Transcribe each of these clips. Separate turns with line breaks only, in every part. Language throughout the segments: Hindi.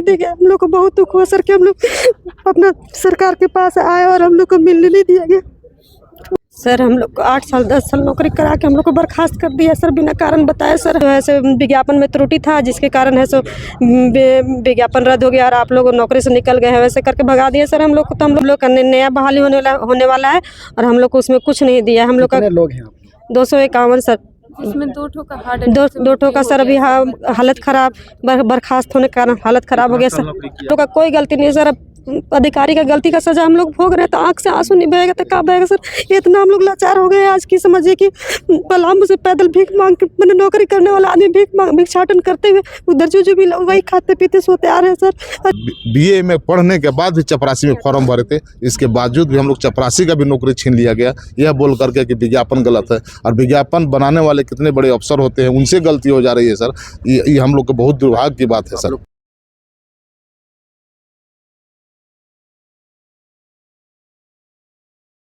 दी गई। हम लोग को बहुत दुख हुआ सर कि हम लोग अपना सरकार के पास आए और हम लोग को मिलने नहीं दिया गया। सर हम लोग को 8 साल 10 साल नौकरी करा के हम लोग को बर्खास्त कर दिया सर, बिना कारण बताए सर। जो है सो विज्ञापन में त्रुटि था, जिसके कारण है सो विज्ञापन रद्द हो गया और आप लोग नौकरी से निकल गए हैं, वैसे करके भगा दिए सर हम लोग को। तो हम लोग का नया बहाली होने वाला है और हम लोग को उसमें कुछ नहीं दिया। हम लोग का
लोग हैं
251 सर,
इसमें 2 ठो का
दो ठो का सर अभी हालत खराब, बर्खास्त होने के कारण हालत खराब हो गया सर। तो का कोई गलती नहीं सर, अधिकारी का गलती का सजा हम लोग भोग रहे हैं, तो आंख से आंसू नहीं बहेगा तो क्या बहेगा सर। इतना हम लोग लाचार हो गए हैं आज की, समझिए कि पलामू से पैदल भीख मांग के, मैंने नौकरी करने वाला आदमी भिक्षाटन करते हुए उधर जो भी लोग वही खाते पीते सोते आ रहे हैं सर।
बीए में पढ़ने के बाद भी चपरासी में फॉर्म भरे थे, इसके बावजूद भी हम लोग चपरासी का भी नौकरी छीन लिया गया, यह बोल करके कि विज्ञापन गलत है। और विज्ञापन बनाने वाले कितने बड़े अफसर होते हैं, उनसे गलती हो जा रही है सर। ये हम लोग को बहुत दुर्भाग्य की बात है सर।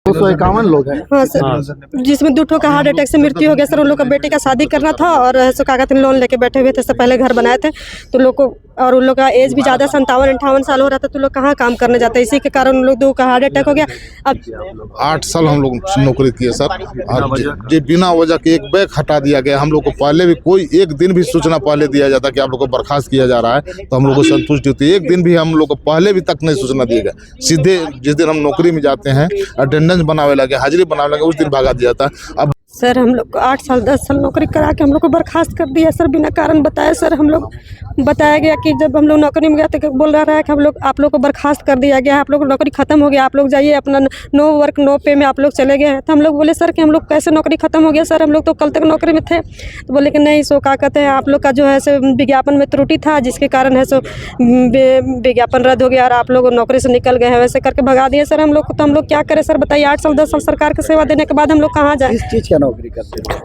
251 लोग हैं।
हाँ सर, जिसमें 2 ठो का हार्ट अटैक से मृत्यु हो गया सर। उन लोग का बेटे का शादी करना था और सो क्या कहते हैं, लोन लेके बैठे हुए थे सर, पहले घर बनाए थे तो लोग को, और उन लोग का एज भी ज़्यादा 57-58 साल हो रहा था, तो लोग कहाँ काम करने जाते, इसी के कारण उन लोग 2 का हार्ट अटैक हो गया। अब
8 साल हम लोग नौकरी किए सर, और जो बिना वजह के एक बैग हटा दिया गया। हम लोग को पहले भी कोई एक दिन भी सूचना पहले दिया जाता कि आप लोग को बर्खास्त किया जा रहा है, तो हम लोग को संतुष्टि होती है। एक दिन भी हम लोग को पहले भी तक नहीं सूचना दिया गया। सीधे जिस दिन हम नौकरी में जाते हैं, अटेंडेंस बनावे लगे, हाजिरी बनावे लगे, उस दिन भगा दिया था। अब
सर हम लोग को 8 साल 10 साल नौकरी करा के हम लोग को बर्खास्त कर दिया सर, बिना कारण बताए सर। हम लोग बताया गया कि जब हम लोग नौकरी में गए तो बोल रहा है कि आप लोग को बर्खास्त कर दिया गया है, आप लोग को नौकरी खत्म हो गया, आप लोग जाइए अपना नो वर्क नो पे में आप लोग चले गए हैं। तो हम लोग बोले सर कि हम लोग कैसे नौकरी खत्म हो गया सर, हम लोग तो कल तक नौकरी में थे। तो बोले कि नहीं, सो क्या कहते हैं, आप लोग का जो है सो विज्ञापन में त्रुटि था, जिसके कारण है सो विज्ञापन रद्द हो गया और आप लोग नौकरी से निकल गए हैं, वैसे करके भगा दिए सर हम लोग को। तो हम लोग क्या करें सर, बताइए। 8 साल 10 साल सरकार की सेवा देने के बाद हम लोग कहाँ जाए।
किस चीज़ का नौकरी करते हैं?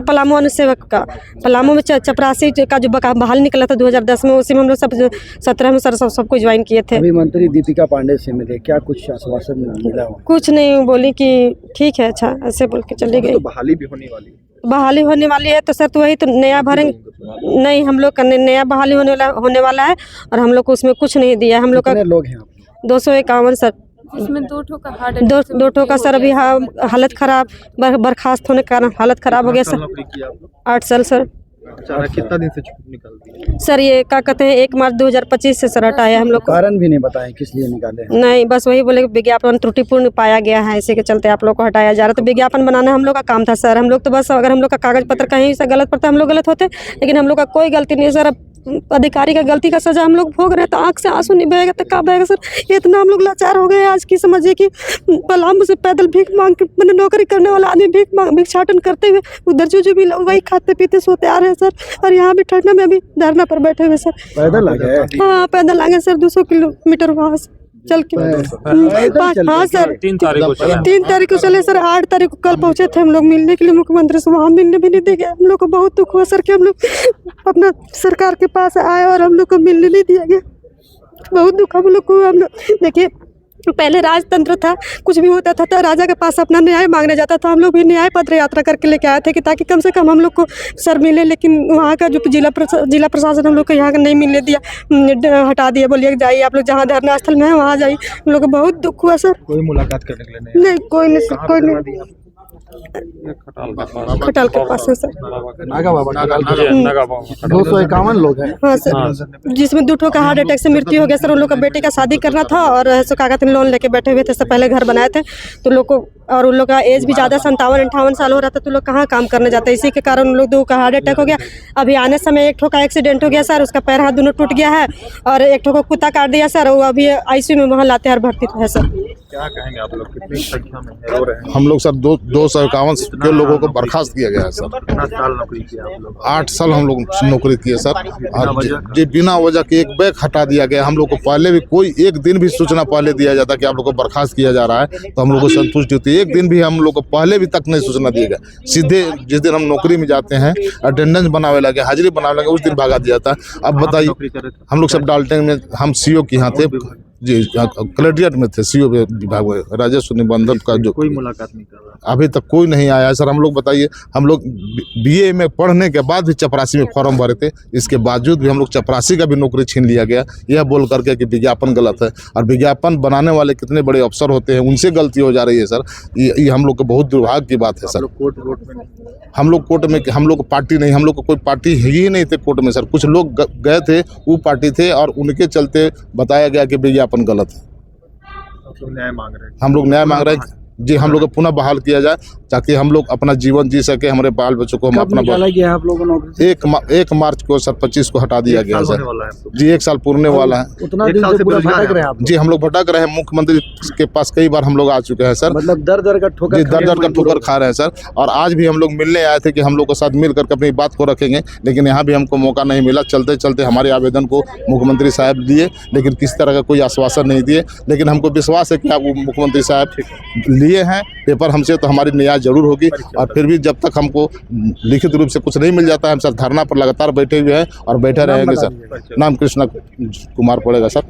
पलामू अनुसेवक का, पलामू में चपरासी का जो बहाल निकला था 2010 में, उसी में हम लोग सब 17 में सर सबको ज्वाइन किए थे।
अभी मंत्री दीपिका पांडे से मिले, क्या कुछ आश्वासन मिला?
कुछ नहीं, बोली कि ठीक है, अच्छा, ऐसे बोल के चली गई।
तो बहाली भी होने वाली है।
बहाली होने वाली है तो सर, तो वही तो नया भरेंगे। नहीं, हम लोग का नया बहाली होने वाला है और हम लोग को उसमें कुछ नहीं दिया। हम लोग का
लोग हैं
251 सर,
इसमें 2 ठो का
दो ठो का सर अभी हालत खराब, बर्खास्त होने के कारण हालत खराब हो गया सर। 8 साल सर।
कितना दिन से छुट्टी निकालती है
सर? ये क्या कहते हैं, 1 मार्च 2025 से सर हटाया हम लोग को।
कारण भी नहीं बताएं किस लिए निकाले हैं?
नहीं, बस वही बोले विज्ञापन त्रुटिपूर्ण पाया गया है, इसी के चलते आप लोग को हटाया जा रहा है। तो विज्ञापन बनाना हम लोग का काम था सर। हम लोग तो बस, अगर हम लोग का कागज पत्र कहीं से गलत पड़ता हम लोग गलत होते, लेकिन हम लोग का कोई गलती नहीं सर। अधिकारी का गलती का सजा हम लोग भोग रहे हैं, तो आंख से आंसू नहीं बहेगा तो क्या बहेगा सर। इतना हम लोग लाचार हो गए हैं आज की, समझिए कि पलामू से पैदल भीख मांग के, मैंने नौकरी करने वाला आदमी भिक्षाटन करते हुए उधर जो भी लोग वही खाते पीते सोते आ रहे हैं सर। और यहाँ भी ठंडा में अभी धरना पर बैठे हुए सर।
पैदल आ गए?
हाँ, पैदल आ गए सर, 200 किलोमीटर वहाँ से चल के। हाँ सर, 3 तारीख को चले सर, 8 तारीख को कल पहुँचे थे हम लोग मिलने के लिए मुख्यमंत्री से। वहाँ मिलने भी नहीं दे गए। हम लोग को बहुत दुख हुआ सर कि हम लोग अपना सरकार के पास आए और हम लोग को मिलने नहीं दिया गया। बहुत दुख हम लोग को। हम लोग देखिए, पहले राजतंत्र था, कुछ भी होता था तो राजा के पास अपना न्याय मांगने जाता था। हम लोग भी न्याय पत्र यात्रा करके लेके आए थे कि ताकि कम से कम हम लोग को सर मिले, लेकिन वहाँ का जो जिला प्रशासन हम लोग को यहाँ का नहीं मिलने दिया, हटा दिया। बोलिए जाइए आप लोग जहाँ धरना स्थल में है वहाँ जाइए। हम लोग को बहुत दुख हुआ सर।
कोई मुलाकात करने के लिए
नहीं, कोई नहीं, कोई नहीं। खटाल के पास है सर।
नागा बाबा 251 लोग हैं।
हाँ सर, जिसमें 2 ठो का हार्ट अटैक से मृत्यु हो गया सर। उन लोग का बेटे का शादी करना था और सो क्या कहते हैं, लोन लेके बैठे हुए थे सर, पहले घर बनाए थे तो लोग को, और उन लोग का एज भी ज़्यादा 57-58 साल हो रहा था, तो लोग कहाँ काम करने जाते, इसी के कारण उन लोग 2 का हार्ट अटैक हो गया। अभी आने समय 1 ठो का एक्सीडेंट हो गया सर, उसका पैर हाथ दोनों टूट गया है और 1 ठो को कुत्ता काट दिया सर। वो अभी ICU में वहाँ लातेहार भर्ती है सर।
क्या कहेंगे आप लोग, कितनी संख्या में रो रहे हैं?
हम लोग सर 251 के लोगों को बर्खास्त किया गया है सर।
कितना साल नौकरी किया आप लोग?
8 साल हम लोग नौकरी किए सर, और जो बिना वजह के एक बैग हटा दिया गया। हम लोग को पहले भी कोई एक दिन भी सूचना पहले दिया जाता कि आप लोग को बर्खास्त किया जा रहा है, तो हम लोग को संतुष्टि होती है। एक दिन भी हम लोग को पहले भी तक नहीं सूचना दिया गया। सीधे जिस दिन हम नौकरी में जाते हैं, अटेंडेंस बनावे लगे, हाजिरी बनावे लगे, उस दिन भगा दिया था। अब बताइए, हम लोग सब डालते में, हम CO के यहाँ थे। जी कलेक्ट्रेट में थे, सीओ विभाग में, राजस्व निबंधन का जो
कोई मुलाकात नहीं कर रहा।
अभी तक कोई नहीं आया है सर। हम लोग बताइए, हम लोग बीए में पढ़ने के बाद भी चपरासी में फॉर्म भरे थे, इसके बावजूद भी हम लोग चपरासी का भी नौकरी छीन लिया गया, यह बोल करके कि विज्ञापन गलत है। और विज्ञापन बनाने वाले कितने बड़े अफसर होते हैं, उनसे गलती हो जा रही है सर। ये हम लोग को बहुत दुर्भाग्य की बात है सर।
कोर्ट में नहीं।
हम लोग कोर्ट में, हम लोग पार्टी नहीं, हम लोग को कोई पार्टी ही नहीं थे कोर्ट में सर। कुछ लोग गए थे, वो पार्टी थे, और उनके चलते बताया गया कि विज्ञापन गलत है।
तो न्याय मांग रहे हैं।
हम लोग न्याय मांग रहे हैं जी, हम लोग को पुनः बहाल किया जाए ताकि हम लोग अपना जीवन जी सके, हमारे बाल बच्चों को हम
कब
अपना
निकाला गया है आप लोगों को नौकरी से?
1 मार्च को सर 25 को हटा दिया गया
होने
सर।
वाला है आपको।
जी 1 साल पूरने वाला है
उतना
एक
दिन
साल
से
से
पूरा
बेरोजगार
भटक
हैं
रहे हैं आप।
जी। हम लोग भटक रहे हैं, मुख्यमंत्री के पास कई बार हम लोग आ चुके हैं सर।
मतलब दर दर का ठोकर
जी
खा रहे
दर
हैं,
का ठोकर खा रहे हैं सर। और आज भी हम लोग मिलने आए थे कि हम लोग के साथ मिल करके अपनी बात को रखेंगे, लेकिन यहाँ भी हमको मौका नहीं मिला। चलते चलते हमारे आवेदन को मुख्यमंत्री साहब दिए, लेकिन किसी तरह का कोई आश्वासन नहीं दिए। लेकिन हमको विश्वास है कि आप मुख्यमंत्री साहब लिए हैं पेपर हमसे, तो हमारी न्याय जरूर होगी। और फिर भी जब तक हमको लिखित रूप से कुछ नहीं मिल जाता है, हम सर धरना पर लगातार बैठे हुए हैं और बैठे रहेंगे सर। नाम कृष्णा कुमार पड़ेगा सर।